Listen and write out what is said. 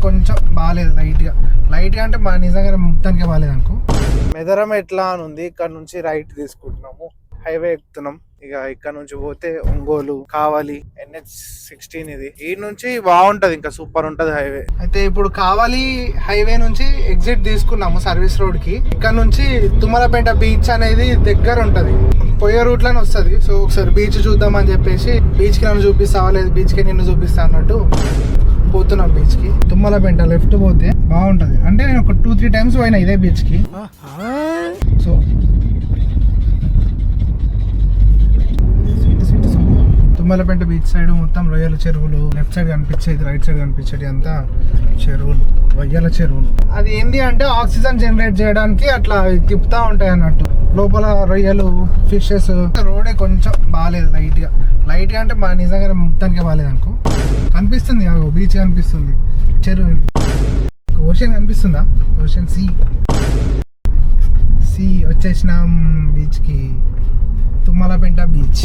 కొంచెం బాగాలేదు, లైట్గా అంటే నిజంగా మొత్తానికి బాగాలేదు అనుకో. మెదరం ఎట్లా అని ఉంది, ఇక్కడ నుంచి రైట్ తీసుకుంటున్నాము, హైవే ఎక్కుతున్నాం. ఇక ఇక్కడ నుంచి పోతే ఒంగోలు, కావాలి, NH16 ఇది. ఈ నుంచి బాగుంటది, ఇంకా సూపర్ ఉంటది హైవే. అయితే ఇప్పుడు కావాలి హైవే నుంచి ఎగ్జిట్ తీసుకున్నాము సర్వీస్ రోడ్ కి. ఇక్కడ నుంచి తుమ్మలపేట బీచ్ అనేది దగ్గర ఉంటది, పోయే రూట్ లోనే వస్తుంది. సో ఒకసారి బీచ్ చూద్దాం అని చెప్పేసి బీచ్ కి నన్ను చూపిస్తావా లేదు బీచ్ కి నిన్ను చూపిస్తా అన్నట్టు పోతున్నాం బీచ్ కి. తుమ్మలపేట లెఫ్ట్ పోతే బాగుంటది. అంటే నేను ఒక 2-3 టైమ్స్ పోయినా ఇదే బీచ్ కి. సో తుమ్మలపేట బీచ్ సైడ్ మొత్తం రొయ్యల చెరువులు, లెఫ్ట్ సైడ్ కనిపించేది, రైట్ సైడ్ కనిపించేది అంతా చెరువులు, రొయ్యల చెరువులు. అది ఏంటి అంటే ఆక్సిజన్ జనరేట్ చేయడానికి అట్లా తిప్పుతా ఉంటాయి అన్నట్టు. లోపల రొయ్యలు, ఫిషెస్. రోడే కొంచెం బాగాలేదు, లైట్గా అంటే నిజంగా మొత్తానికి బాగాలేదు అనుకో. కనిపిస్తుంది బీచ్ కనిపిస్తుంది, చెరువు, ఓషన్ కనిపిస్తుందా, ఓషన్, సీ వచ్చేసినాం బీచ్కి, తుమ్మలపేట బీచ్.